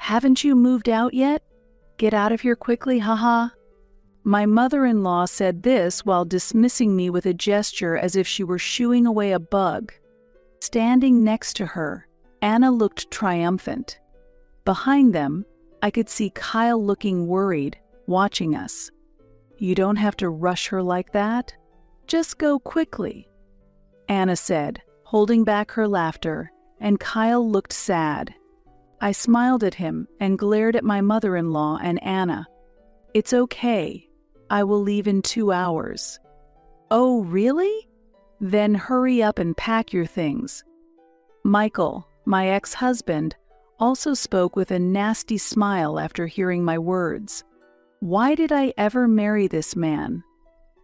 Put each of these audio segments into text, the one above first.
Haven't you moved out yet? Get out of here quickly, haha. My mother-in-law said this while dismissing me with a gesture as if she were shooing away a bug. Standing next to her, Anna looked triumphant. Behind them, I could see Kyle looking worried, watching us. You don't have to rush her like that. Just go quickly, Anna said, holding back her laughter, and Kyle looked sad. I smiled at him and glared at my mother-in-law and Anna. It's okay. I will leave in 2 hours. Oh, really? Then hurry up and pack your things. Michael, my ex-husband, also spoke with a nasty smile after hearing my words. Why did I ever marry this man?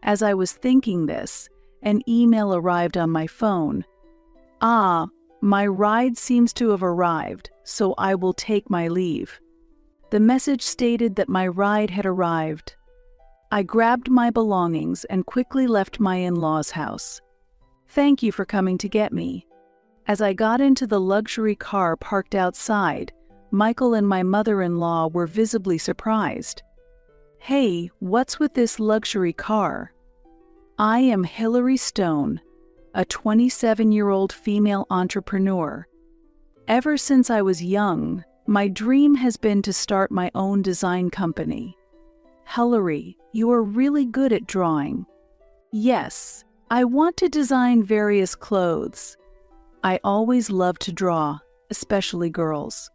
As I was thinking this, an email arrived on my phone. Ah, my ride seems to have arrived, so I will take my leave. The message stated that my ride had arrived. I grabbed my belongings and quickly left my in-laws' house. Thank you for coming to get me. As I got into the luxury car parked outside, Michael and my mother-in-law were visibly surprised. Hey, what's with this luxury car? I am Hillary Stone, a 27-year-old female entrepreneur. Ever since I was young, my dream has been to start my own design company. Hillary, you are really good at drawing. Yes, I want to design various clothes. I always love to draw, especially girls.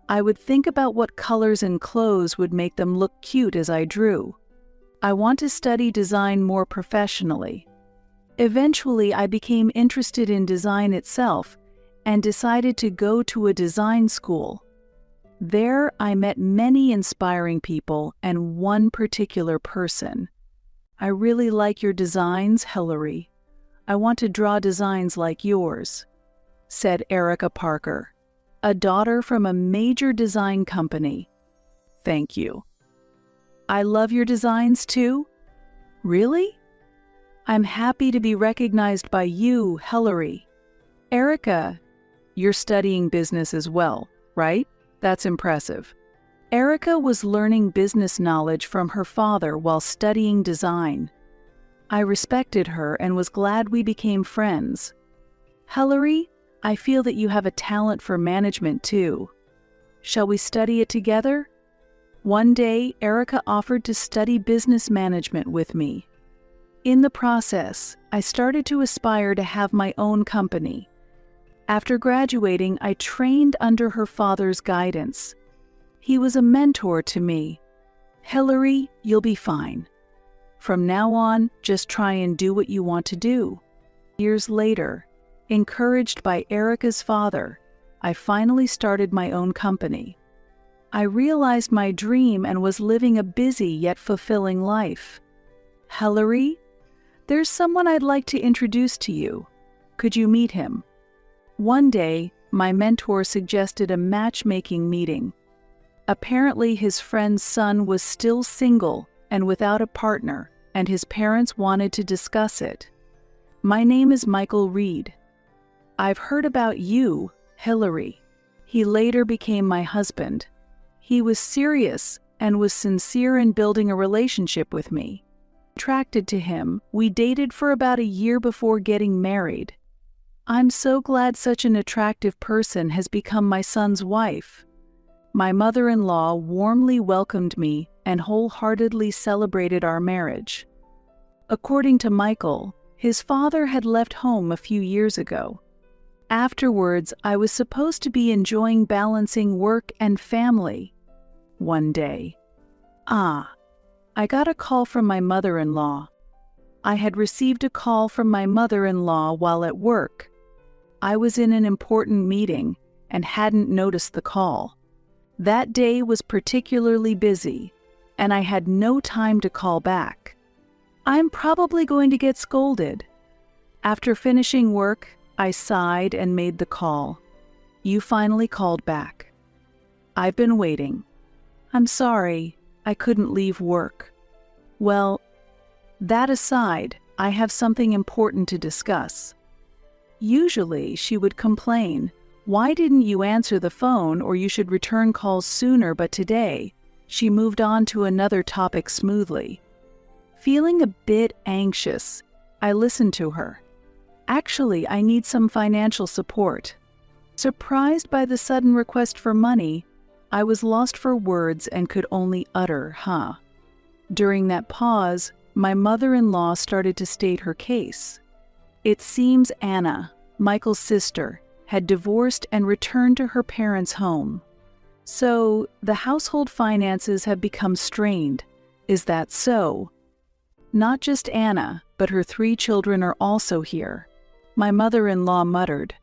I would think about what colors and clothes would make them look cute as I drew. I want to study design more professionally. Eventually, I became interested in design itself and decided to go to a design school. There, I met many inspiring people and one particular person. I really like your designs, Hillary. I want to draw designs like yours, said Erica Parker, a daughter from a major design company. Thank you. I love your designs too. Really? I'm happy to be recognized by you, Hillary. Erica, you're studying business as well, right? That's impressive. Erica was learning business knowledge from her father while studying design. I respected her and was glad we became friends. Hillary, I feel that you have a talent for management too. Shall we study it together? One day, Erica offered to study business management with me. In the process, I started to aspire to have my own company. After graduating, I trained under her father's guidance. He was a mentor to me. Hillary, you'll be fine. From now on, just try and do what you want to do. Years later, encouraged by Erica's father, I finally started my own company. I realized my dream and was living a busy yet fulfilling life. Hillary, there's someone I'd like to introduce to you. Could you meet him? One day, my mentor suggested a matchmaking meeting. Apparently, his friend's son was still single and without a partner, and his parents wanted to discuss it. My name is Michael Reed. I've heard about you, Hillary. He later became my husband. He was serious and was sincere in building a relationship with me. Attracted to him, we dated for about a year before getting married. I'm so glad such an attractive person has become my son's wife. My mother-in-law warmly welcomed me and wholeheartedly celebrated our marriage. According to Michael, his father had left home a few years ago. Afterwards, I was supposed to be enjoying balancing work and family. One day, I got a call from my mother-in-law. I had received a call from my mother-in-law while at work. I was in an important meeting and hadn't noticed the call. That day was particularly busy, and I had no time to call back. I'm probably going to get scolded. After finishing work, I sighed and made the call. You finally called back. I've been waiting. I'm sorry, I couldn't leave work. Well, that aside, I have something important to discuss. Usually, she would complain, Why didn't you answer the phone, or you should return calls sooner? But today, she moved on to another topic smoothly. Feeling a bit anxious, I listened to her. Actually, I need some financial support. Surprised by the sudden request for money, I was lost for words and could only utter, "Huh." During that pause, my mother-in-law started to state her case. It seems Anna, Michael's sister, had divorced and returned to her parents' home. So, the household finances have become strained. Is that so? Not just Anna, but her 3 children are also here, my mother-in-law muttered.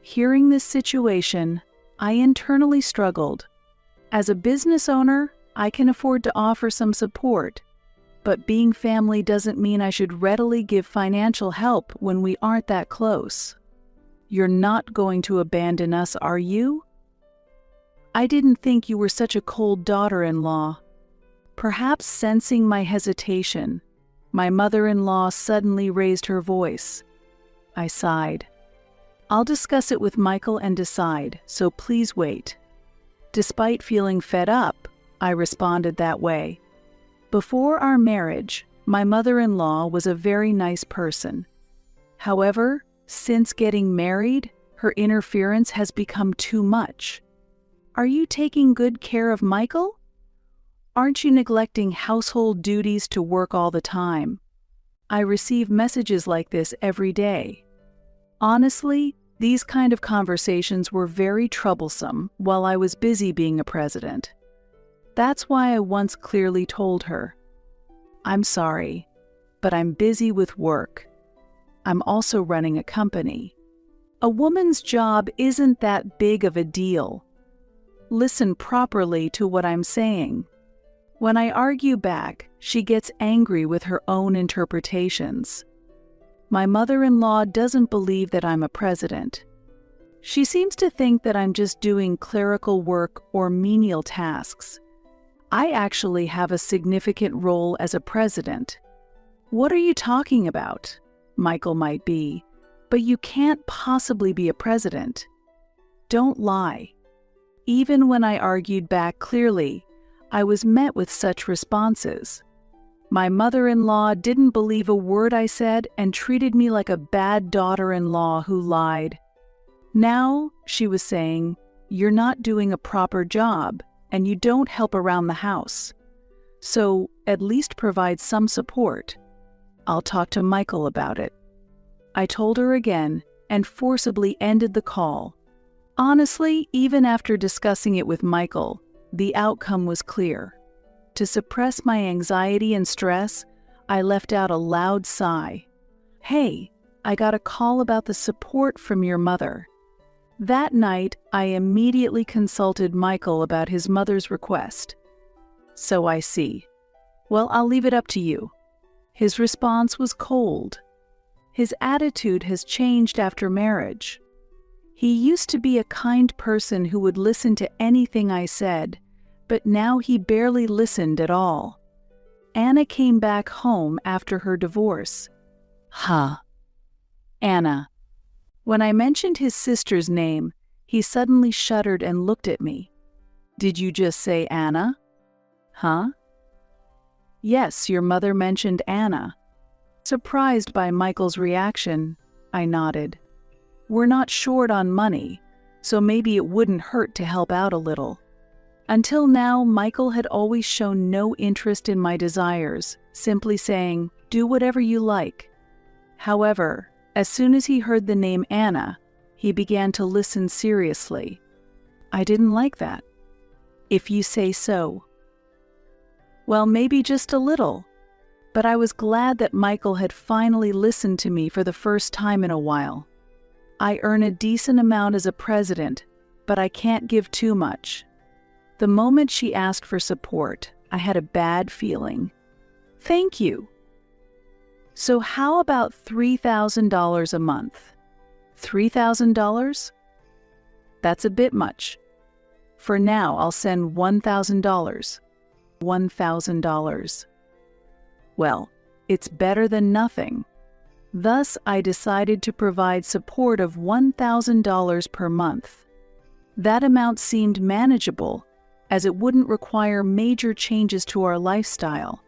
Hearing this situation, I internally struggled. As a business owner, I can afford to offer some support, but being family doesn't mean I should readily give financial help when we aren't that close. You're not going to abandon us, are you? I didn't think you were such a cold daughter-in-law. Perhaps sensing my hesitation, my mother-in-law suddenly raised her voice. I sighed. I'll discuss it with Michael and decide, so please wait. Despite feeling fed up, I responded that way. Before our marriage, my mother-in-law was a very nice person. However, since getting married, her interference has become too much. Are you taking good care of Michael? Aren't you neglecting household duties to work all the time? I receive messages like this every day. Honestly, these kind of conversations were very troublesome while I was busy being a president. That's why I once clearly told her, "I'm sorry, but I'm busy with work. I'm also running a company. A woman's job isn't that big of a deal. Listen properly to what I'm saying." When I argue back, she gets angry with her own interpretations. My mother-in-law doesn't believe that I'm a president. She seems to think that I'm just doing clerical work or menial tasks. I actually have a significant role as a president. "What are you talking about?" Michael might be, "but you can't possibly be a president." Don't lie. Even when I argued back clearly, I was met with such responses. My mother-in-law didn't believe a word I said and treated me like a bad daughter-in-law who lied. Now, she was saying, "You're not doing a proper job, and you don't help around the house. So, at least provide some support. I'll talk to Michael about it." I told her again and forcibly ended the call. Honestly, even after discussing it with Michael, the outcome was clear. To suppress my anxiety and stress, I left out a loud sigh. "Hey, I got a call about the support from your mother." That night, I immediately consulted Michael about his mother's request. "So I see. Well, I'll leave it up to you." His response was cold. His attitude has changed after marriage. He used to be a kind person who would listen to anything I said, but now he barely listened at all. Anna came back home after her divorce. Huh. Anna. When I mentioned his sister's name, he suddenly shuddered and looked at me. "Did you just say Anna?" "Huh?" "Yes, your mother mentioned Anna." Surprised by Michael's reaction, I nodded. "We're not short on money, so maybe it wouldn't hurt to help out a little." Until now, Michael had always shown no interest in my desires, simply saying, "Do whatever you like." However, as soon as he heard the name Anna, he began to listen seriously. I didn't like that. "If you say so." Well, maybe just a little. But I was glad that Michael had finally listened to me for the first time in a while. I earn a decent amount as a president, but I can't give too much. The moment she asked for support, I had a bad feeling. "Thank you." "So how about $3,000 a month?" $3,000? That's a bit much. For now, I'll send $1,000. $1,000. Well, it's better than nothing. Thus, I decided to provide support of $1,000 per month. That amount seemed manageable, as it wouldn't require major changes to our lifestyle.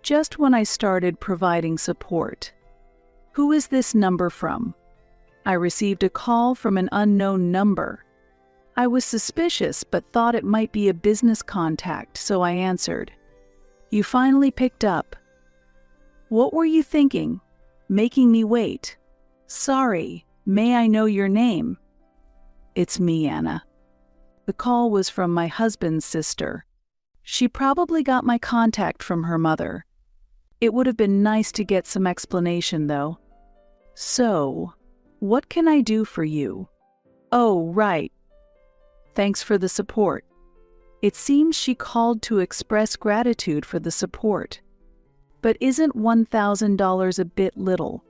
Just when I started providing support. "Who is this number from?" I received a call from an unknown number. I was suspicious but thought it might be a business contact, so I answered. "You finally picked up. What were you thinking? Making me wait? Sorry, may I know your name?" "It's me, Anna." The call was from my husband's sister. She probably got my contact from her mother. It would have been nice to get some explanation, though. "So, what can I do for you?" "Oh, right. Thanks for the support." It seems she called to express gratitude for the support. But isn't $1,000 a bit little?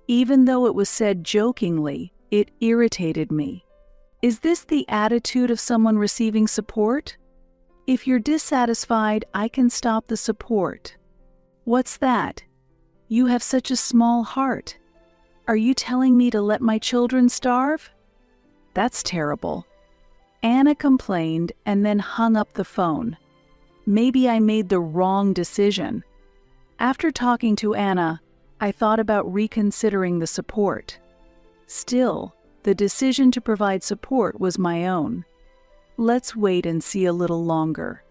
Even though it was said jokingly, it irritated me. Is this the attitude of someone receiving support? If you're dissatisfied, I can stop the support. What's that? You have such a small heart. Are you telling me to let my children starve? That's terrible. Anna complained and then hung up the phone. Maybe I made the wrong decision. After talking to Anna, I thought about reconsidering the support. Still, the decision to provide support was my own. Let's wait and see a little longer.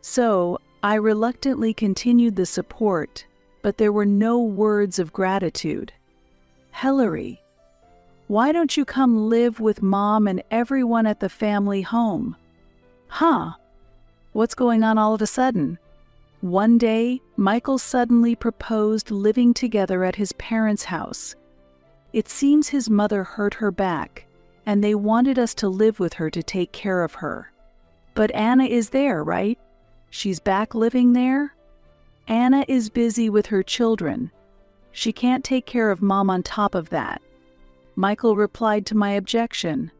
So, I reluctantly continued the support, but there were no words of gratitude. "Hillary, why don't you come live with Mom and everyone at the family home?" "Huh? What's going on all of a sudden?" One day, Michael suddenly proposed living together at his parents' house. It seems his mother hurt her back, and they wanted us to live with her to take care of her. But Anna is there, right? She's back living there? Anna is busy with her children. She can't take care of Mom on top of that. Michael replied to my objection.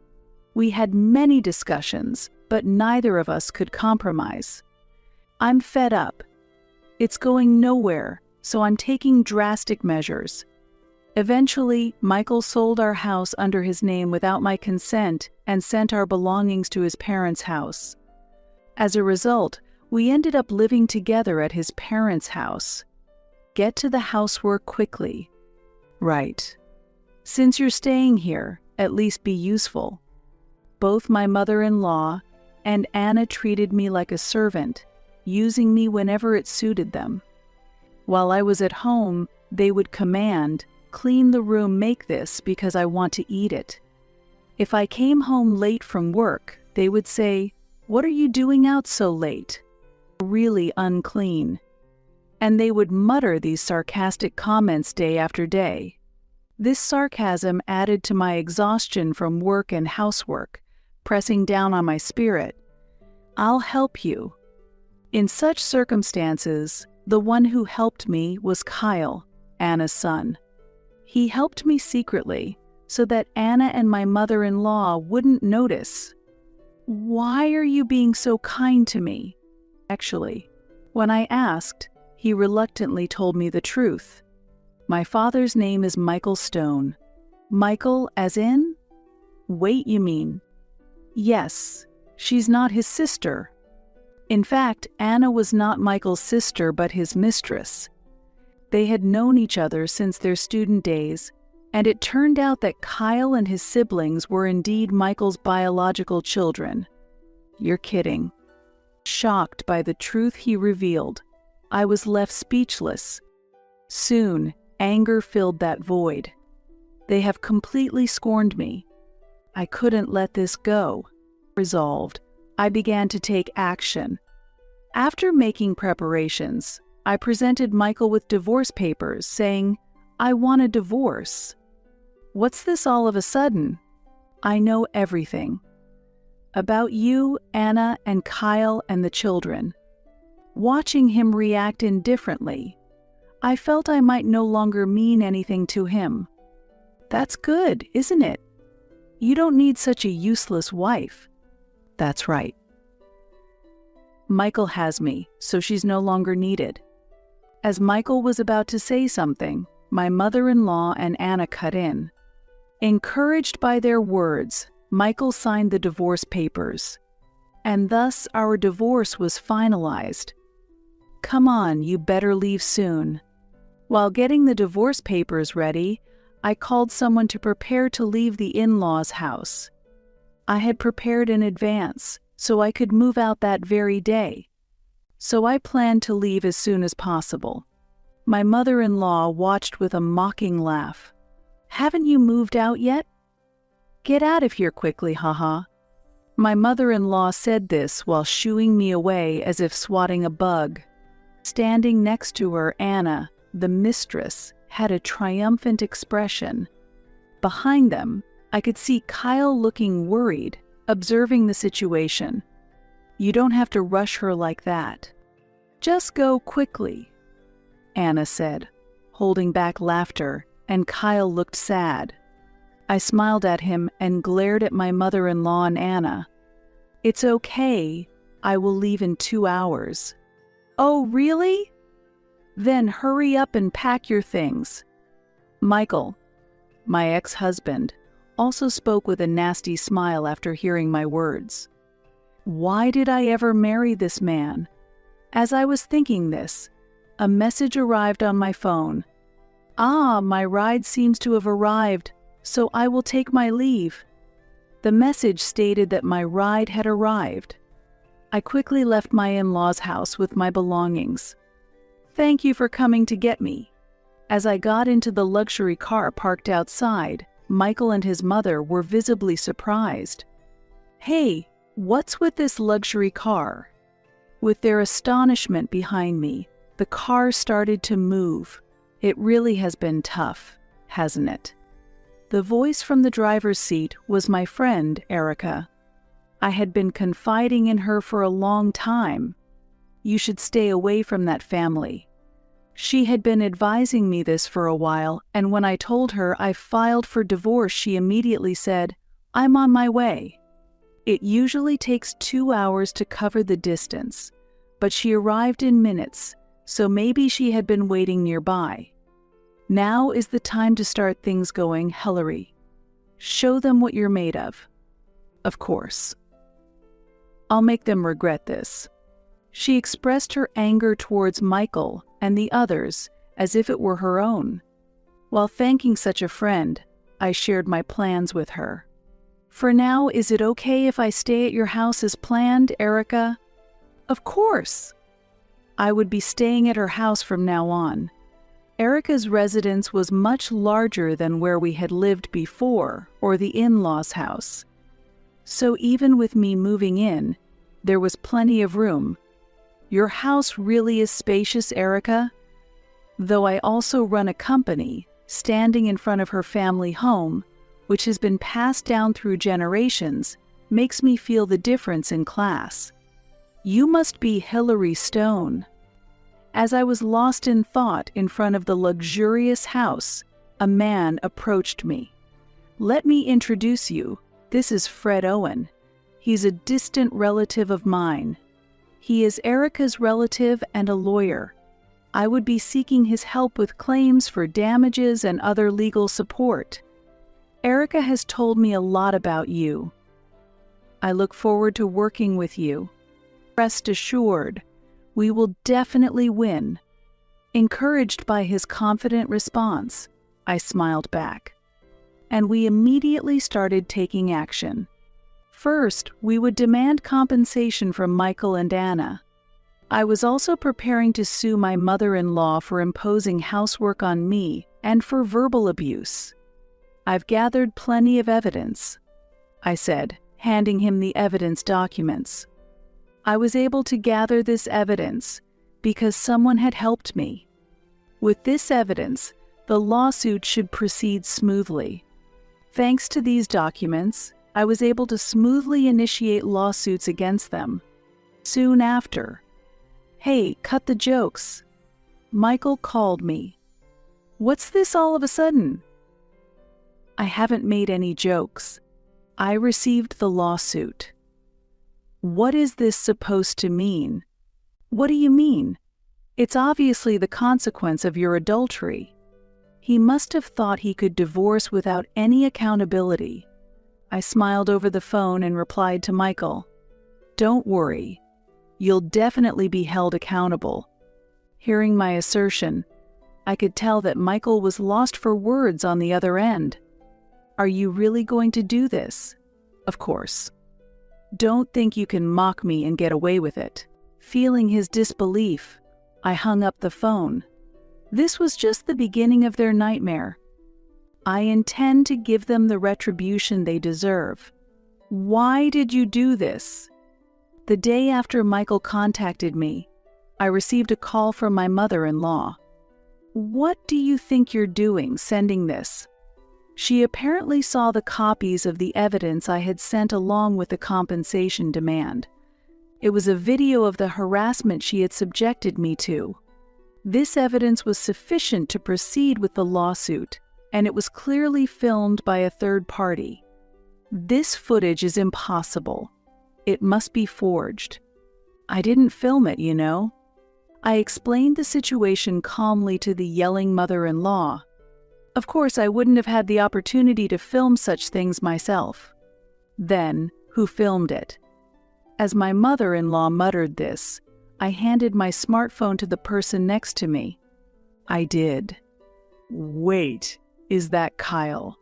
We had many discussions, but neither of us could compromise. I'm fed up. It's going nowhere, so I'm taking drastic measures. Eventually, Michael sold our house under his name without my consent and sent our belongings to his parents' house. As a result, we ended up living together at his parents' house. Get to the housework quickly. Right. Since you're staying here, at least be useful. Both my mother-in-law and Anna treated me like a servant, using me whenever it suited them. While I was at home, they would command, "Clean the room, make this because I want to eat it." If I came home late from work, they would say, "What are you doing out so late? Really unclean." And they would mutter these sarcastic comments day after day. This sarcasm added to my exhaustion from work and housework, pressing down on my spirit. I'll help you. In such circumstances, the one who helped me was Kyle, Anna's son. He helped me secretly, so that Anna and my mother-in-law wouldn't notice. Why are you being so kind to me? Actually, when I asked, he reluctantly told me the truth. My father's name is Michael Stone. Michael as in? Wait, you mean? Yes, she's not his sister. In fact, Anna was not Michael's sister but his mistress. They had known each other since their student days, and it turned out that Kyle and his siblings were indeed Michael's biological children. You're kidding. Shocked by the truth he revealed, I was left speechless. Soon, anger filled that void. They have completely scorned me. I couldn't let this go. Resolved, I began to take action. After making preparations, I presented Michael with divorce papers saying, "I want a divorce." What's this all of a sudden? I know everything. About you, Anna, and Kyle and the children. Watching him react indifferently, I felt I might no longer mean anything to him. That's good, isn't it? You don't need such a useless wife. That's right. Michael has me, so she's no longer needed. As Michael was about to say something, my mother-in-law and Anna cut in. Encouraged by their words, Michael signed the divorce papers. And thus our divorce was finalized. Come on, you better leave soon. While getting the divorce papers ready, I called someone to prepare to leave the in-laws' house. I had prepared in advance, so I could move out that very day. So I planned to leave as soon as possible. My mother-in-law watched with a mocking laugh. Haven't you moved out yet? Get out of here quickly, haha. My mother-in-law said this while shooing me away as if swatting a bug. Standing next to her, Anna, the mistress, had a triumphant expression. Behind them, I could see Kyle looking worried, observing the situation. You don't have to rush her like that. Just go quickly, Anna said, holding back laughter, and Kyle looked sad. I smiled at him and glared at my mother-in-law and Anna. It's okay, I will leave in 2 hours. Oh, really? Then hurry up and pack your things. Michael, my ex-husband, also spoke with a nasty smile after hearing my words. Why did I ever marry this man? As I was thinking this, a message arrived on my phone. Ah, my ride seems to have arrived, so I will take my leave. The message stated that my ride had arrived. I quickly left my in-laws' house with my belongings. Thank you for coming to get me. As I got into the luxury car parked outside, Michael and his mother were visibly surprised. Hey, what's with this luxury car? With their astonishment behind me, the car started to move. It really has been tough, hasn't it? The voice from the driver's seat was my friend, Erica. I had been confiding in her for a long time. You should stay away from that family. She had been advising me this for a while, and when I told her I filed for divorce, she immediately said, I'm on my way. It usually takes 2 hours to cover the distance, but she arrived in minutes, so maybe she had been waiting nearby. Now is the time to start things going, Hillary. Show them what you're made of. Of course. I'll make them regret this. She expressed her anger towards Michael and the others as if it were her own. While thanking such a friend, I shared my plans with her. For now, is it okay if I stay at your house as planned, Erica? Of course. I would be staying at her house from now on. Erica's residence was much larger than where we had lived before, or the in-laws' house. So even with me moving in, there was plenty of room. Your house really is spacious, Erica. Though I also run a company, standing in front of her family home, which has been passed down through generations, makes me feel the difference in class. You must be Hillary Stone. As I was lost in thought in front of the luxurious house, a man approached me. Let me introduce you. This is Fred Owen. He's a distant relative of mine. He is Erica's relative and a lawyer. I would be seeking his help with claims for damages and other legal support. Erica has told me a lot about you. I look forward to working with you. Rest assured, we will definitely win. Encouraged by his confident response, I smiled back. And we immediately started taking action. First, we would demand compensation from Michael and Anna. I was also preparing to sue my mother-in-law for imposing housework on me and for verbal abuse. I've gathered plenty of evidence, I said, handing him the evidence documents. I was able to gather this evidence because someone had helped me. With this evidence, the lawsuit should proceed smoothly. Thanks to these documents, I was able to smoothly initiate lawsuits against them. Soon after, hey, cut the jokes. Michael called me. What's this all of a sudden? I haven't made any jokes. I received the lawsuit. What is this supposed to mean? What do you mean? It's obviously the consequence of your adultery. He must have thought he could divorce without any accountability. I smiled over the phone and replied to Michael, "Don't worry. You'll definitely be held accountable." Hearing my assertion, I could tell that Michael was lost for words on the other end. "Are you really going to do this?" "Of course." "Don't think you can mock me and get away with it." Feeling his disbelief, I hung up the phone. This was just the beginning of their nightmare. I intend to give them the retribution they deserve. "Why did you do this?" The day after Michael contacted me, I received a call from my mother-in-law. "What do you think you're doing sending this?" She apparently saw the copies of the evidence I had sent along with the compensation demand. It was a video of the harassment she had subjected me to. This evidence was sufficient to proceed with the lawsuit, and it was clearly filmed by a third party. "This footage is impossible. It must be forged." "I didn't film it, you know." I explained the situation calmly to the yelling mother-in-law. Of course, I wouldn't have had the opportunity to film such things myself. Then, who filmed it? As my mother-in-law muttered this, I handed my smartphone to the person next to me. "I did." "Wait, is that Kyle?"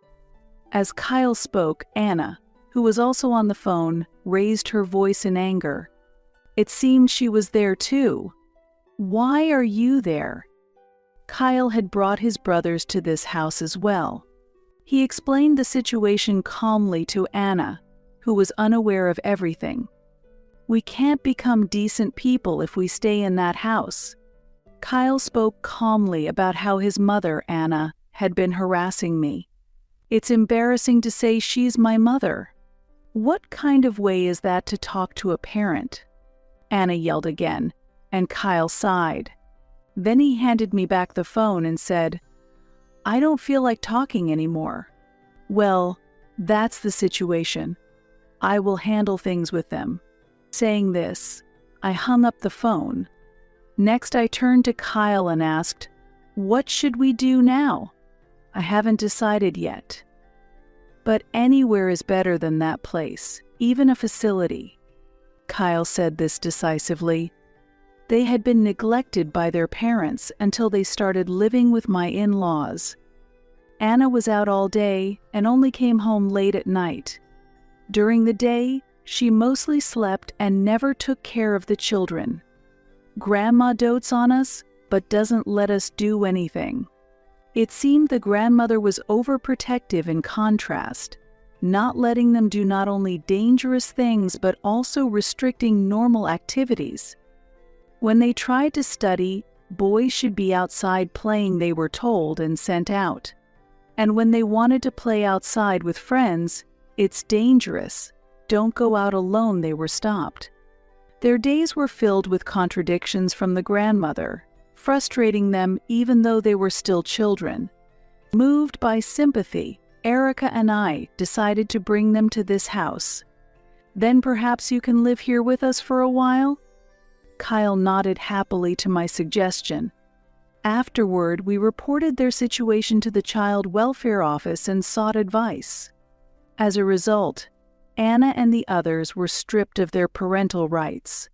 As Kyle spoke, Anna, who was also on the phone, raised her voice in anger. It seemed she was there too. "Why are you there?" Kyle had brought his brothers to this house as well. He explained the situation calmly to Anna, who was unaware of everything. "We can't become decent people if we stay in that house." Kyle spoke calmly about how his mother, Anna, had been harassing me. "It's embarrassing to say she's my mother." "What kind of way is that to talk to a parent?" Anna yelled again, and Kyle sighed. Then he handed me back the phone and said, "I don't feel like talking anymore." "Well, that's the situation. I will handle things with them." Saying this, I hung up the phone. Next, I turned to Kyle and asked, "What should we do now?" "I haven't decided yet. But anywhere is better than that place, even a facility." Kyle said this decisively. They had been neglected by their parents until they started living with my in-laws. Anna was out all day and only came home late at night. During the day, she mostly slept and never took care of the children. Grandma dotes on us, but doesn't let us do anything. It seemed the grandmother was overprotective in contrast, not letting them do not only dangerous things but also restricting normal activities. When they tried to study, boys should be outside playing, they were told, and sent out. And when they wanted to play outside with friends, "It's dangerous. Don't go out alone," they were stopped. Their days were filled with contradictions from the grandmother, frustrating them even though they were still children. Moved by sympathy, Erica and I decided to bring them to this house. "Then perhaps you can live here with us for a while?" Kyle nodded happily to my suggestion. Afterward, we reported their situation to the Child Welfare Office and sought advice. As a result, Anna and the others were stripped of their parental rights.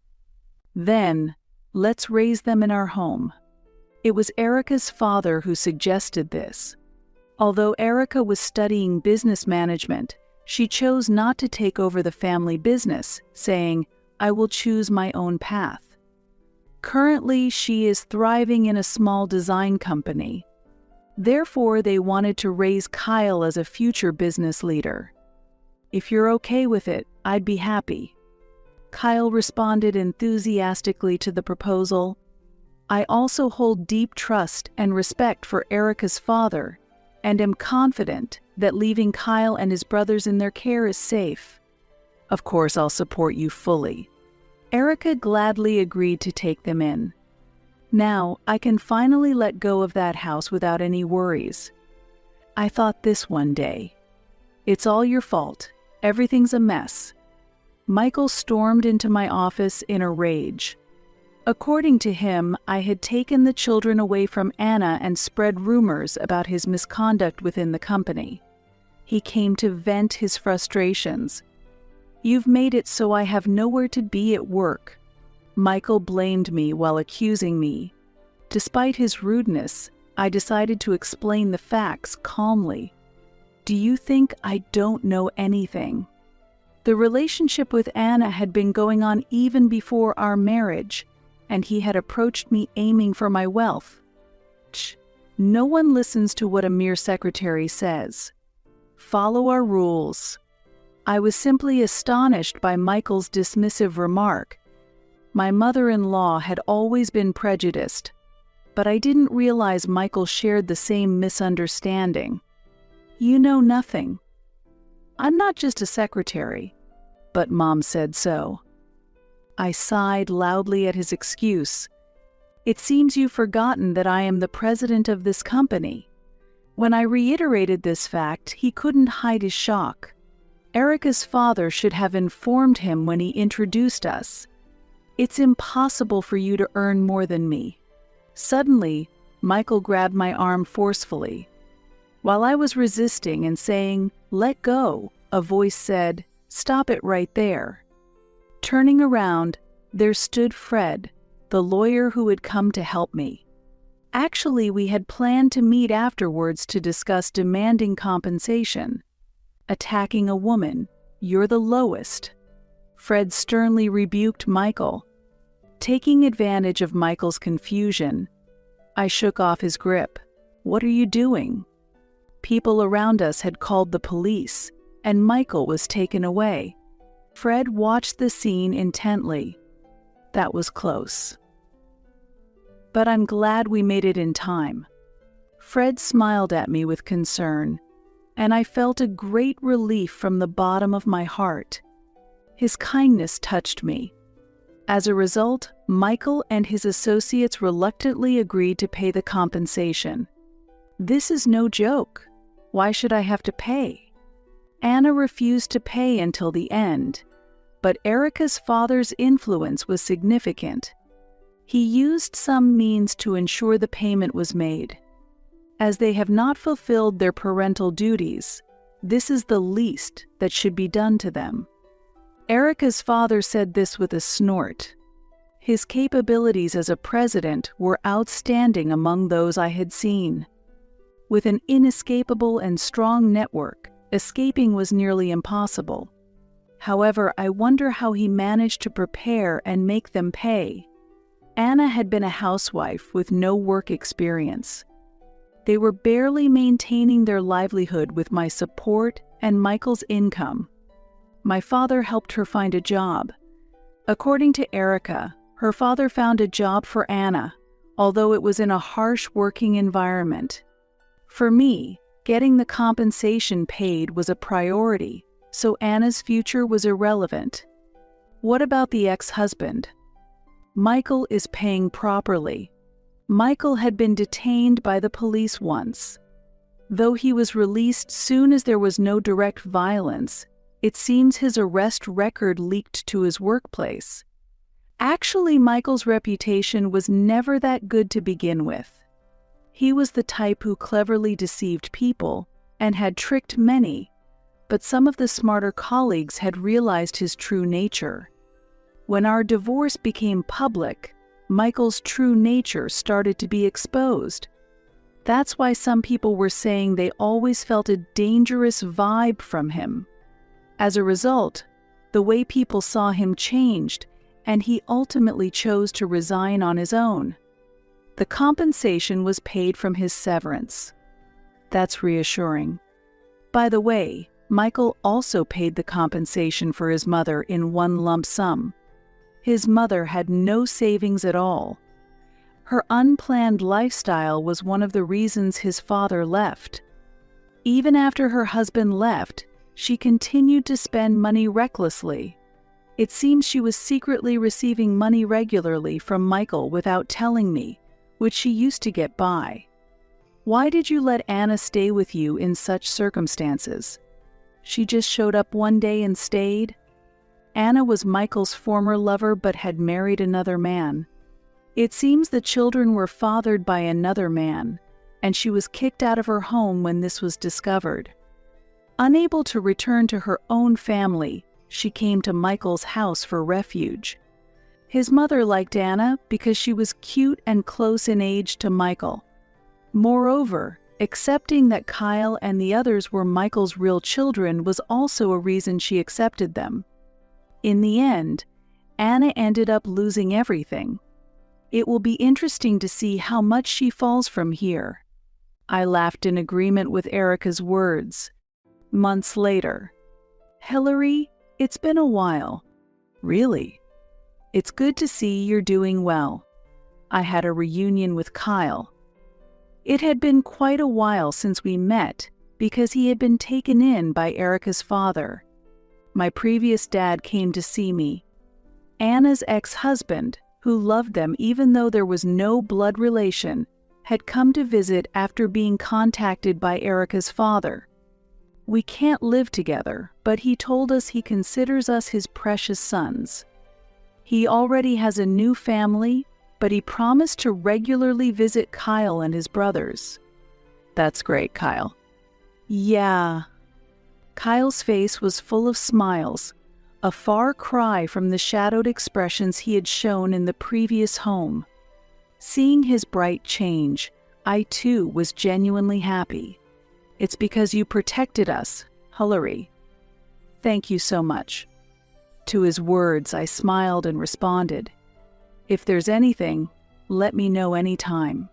Then, let's raise them in our home. It was Erica's father who suggested this. Although Erica was studying business management, she chose not to take over the family business, saying, "I will choose my own path." Currently, she is thriving in a small design company. Therefore, they wanted to raise Kyle as a future business leader. "If you're okay with it, I'd be happy." Kyle responded enthusiastically to the proposal. "I also hold deep trust and respect for Erica's father, and am confident that leaving Kyle and his brothers in their care is safe. Of course, I'll support you fully." Erica gladly agreed to take them in. Now, I can finally let go of that house without any worries. I thought this one day. "It's all your fault. Everything's a mess." Michael stormed into my office in a rage. According to him, I had taken the children away from Anna and spread rumors about his misconduct within the company. He came to vent his frustrations. "You've made it so I have nowhere to be at work." Michael blamed me while accusing me. Despite his rudeness, I decided to explain the facts calmly. "Do you think I don't know anything? The relationship with Anna had been going on even before our marriage, and he had approached me aiming for my wealth. No one listens to what a mere secretary says. Follow our rules." I was simply astonished by Michael's dismissive remark. My mother-in-law had always been prejudiced, but I didn't realize Michael shared the same misunderstanding. "You know nothing." "I'm not just a secretary, but Mom said so." I sighed loudly at his excuse. "It seems you've forgotten that I am the president of this company." When I reiterated this fact, he couldn't hide his shock. Erica's father should have informed him when he introduced us. "It's impossible for you to earn more than me." Suddenly, Michael grabbed my arm forcefully. While I was resisting and saying, "Let go," a voice said, "Stop it right there." Turning around, there stood Fred, the lawyer who had come to help me. Actually, we had planned to meet afterwards to discuss demanding compensation. "Attacking a woman, you're the lowest." Fred sternly rebuked Michael. Taking advantage of Michael's confusion, I shook off his grip. "What are you doing?" People around us had called the police, and Michael was taken away. Fred watched the scene intently. That was close. But I'm glad we made it in time. Fred smiled at me with concern, and I felt a great relief from the bottom of my heart. His kindness touched me. As a result, Michael and his associates reluctantly agreed to pay the compensation. This is no joke. Why should I have to pay? Anna refused to pay until the end, but Erica's father's influence was significant. He used some means to ensure the payment was made. As they have not fulfilled their parental duties, this is the least that should be done to them. Erica's father said this with a snort. His capabilities as a president were outstanding among those I had seen. With an inescapable and strong network, escaping was nearly impossible. However, I wonder how he managed to prepare and make them pay. Anna had been a housewife with no work experience. They were barely maintaining their livelihood with my support and Michael's income. My father helped her find a job. According to Erica, her father found a job for Anna, although it was in a harsh working environment. For me, getting the compensation paid was a priority, so Anna's future was irrelevant. What about the ex-husband? Michael is paying properly. Michael had been detained by the police once. Though he was released soon as there was no direct violence, it seems his arrest record leaked to his workplace. Actually, Michael's reputation was never that good to begin with. He was the type who cleverly deceived people and had tricked many, but some of the smarter colleagues had realized his true nature. When our divorce became public, Michael's true nature started to be exposed. That's why some people were saying they always felt a dangerous vibe from him. As a result, the way people saw him changed, and he ultimately chose to resign on his own. The compensation was paid from his severance. That's reassuring. By the way, Michael also paid the compensation for his mother in one lump sum. His mother had no savings at all. Her unplanned lifestyle was one of the reasons his father left. Even after her husband left, she continued to spend money recklessly. It seems she was secretly receiving money regularly from Michael without telling me, which she used to get by. Why did you let Anna stay with you in such circumstances? She just showed up one day and stayed? Anna was Michael's former lover but had married another man. It seems the children were fathered by another man, and she was kicked out of her home when this was discovered. Unable to return to her own family, she came to Michael's house for refuge. His mother liked Anna because she was cute and close in age to Michael. Moreover, accepting that Kyle and the others were Michael's real children was also a reason she accepted them. In the end, Anna ended up losing everything. It will be interesting to see how much she falls from here. I laughed in agreement with Erica's words. Months later. Hillary, it's been a while. Really? It's good to see you're doing well. I had a reunion with Kyle. It had been quite a while since we met because he had been taken in by Erica's father. My previous dad came to see me. Anna's ex-husband, who loved them even though there was no blood relation, had come to visit after being contacted by Erica's father. We can't live together, but he told us he considers us his precious sons. He already has a new family, but he promised to regularly visit Kyle and his brothers. That's great, Kyle. Yeah. Kyle's face was full of smiles, a far cry from the shadowed expressions he had shown in the previous home. Seeing his bright change, I too was genuinely happy. It's because you protected us, Hillary. Thank you so much. To his words, I smiled and responded, if there's anything, let me know anytime.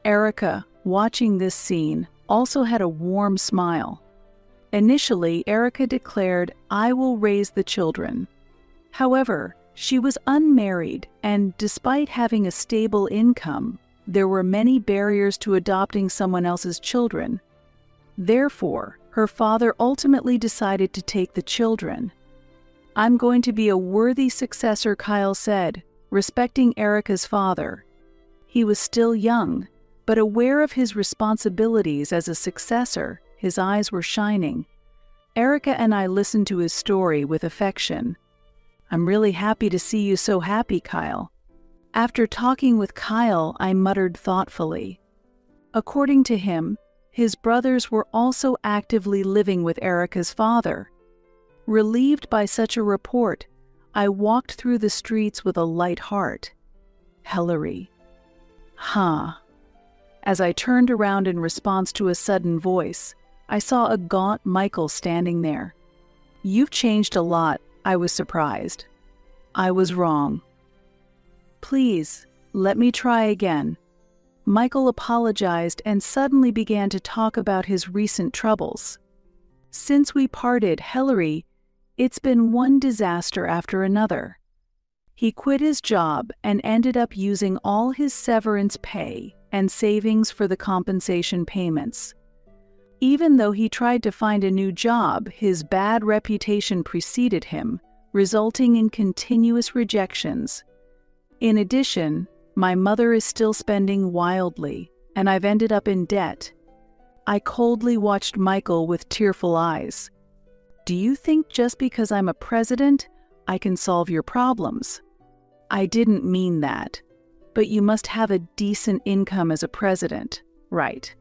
Erica, watching this scene, also had a warm smile. Initially, Erica declared, I will raise the children. However, she was unmarried, and despite having a stable income, there were many barriers to adopting someone else's children. Therefore, her father ultimately decided to take the children. I'm going to be a worthy successor, Kyle said, respecting Erica's father. He was still young, but aware of his responsibilities as a successor, his eyes were shining. Erica and I listened to his story with affection. I'm really happy to see you so happy, Kyle. After talking with Kyle, I muttered thoughtfully. According to him, his brothers were also actively living with Erica's father. Relieved by such a report, I walked through the streets with a light heart. Hillary. Huh. As I turned around in response to a sudden voice, I saw a gaunt Michael standing there. You've changed a lot, I was surprised. I was wrong. Please, let me try again. Michael apologized and suddenly began to talk about his recent troubles. Since we parted, Hillary, it's been one disaster after another. He quit his job and ended up using all his severance pay and savings for the compensation payments. Even though he tried to find a new job, his bad reputation preceded him, resulting in continuous rejections. In addition, my mother is still spending wildly, and I've ended up in debt. I coldly watched Michael with tearful eyes. Do you think just because I'm a president, I can solve your problems? I didn't mean that, but you must have a decent income as a president, right?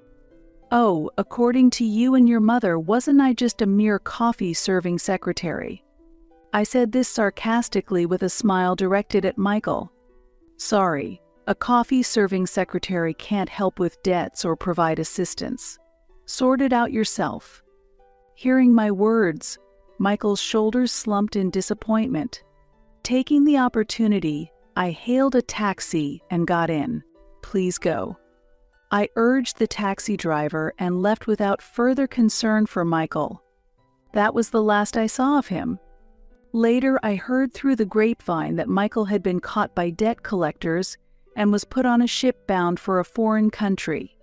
Oh, according to you and your mother, wasn't I just a mere coffee-serving secretary? I said this sarcastically with a smile directed at Michael. Sorry, a coffee-serving secretary can't help with debts or provide assistance. Sort it out yourself. Hearing my words, Michael's shoulders slumped in disappointment. Taking the opportunity, I hailed a taxi and got in. Please go. I urged the taxi driver and left without further concern for Michael. That was the last I saw of him. Later, I heard through the grapevine that Michael had been caught by debt collectors and was put on a ship bound for a foreign country.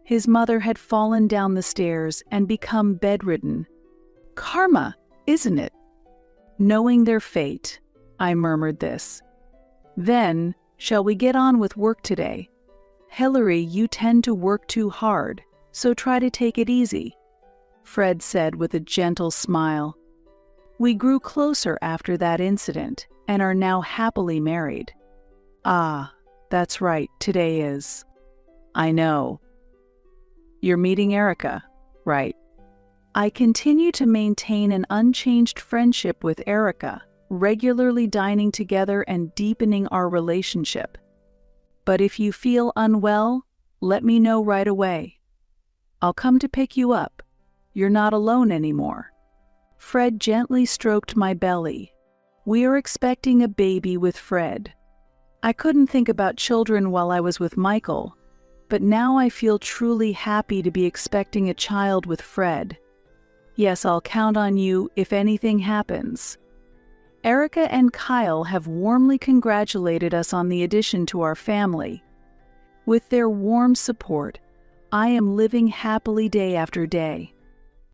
His mother had fallen down the stairs and become bedridden. Karma, isn't it? Knowing their fate, I murmured this. Then, shall we get on with work today? Hillary, you tend to work too hard, so try to take it easy, Fred said with a gentle smile. We grew closer after that incident and are now happily married. Ah, That's right, today is. I know. You're meeting Erica, right? I continue to maintain an unchanged friendship with Erica, regularly dining together and deepening our relationship. But if you feel unwell, let me know right away. I'll come to pick you up. You're not alone anymore. Fred gently stroked my belly. We are expecting a baby with Fred. I couldn't think about children while I was with Michael, but now I feel truly happy to be expecting a child with Fred. Yes, I'll count on you if anything happens. Erica and Kyle have warmly congratulated us on the addition to our family. With their warm support, I am living happily day after day.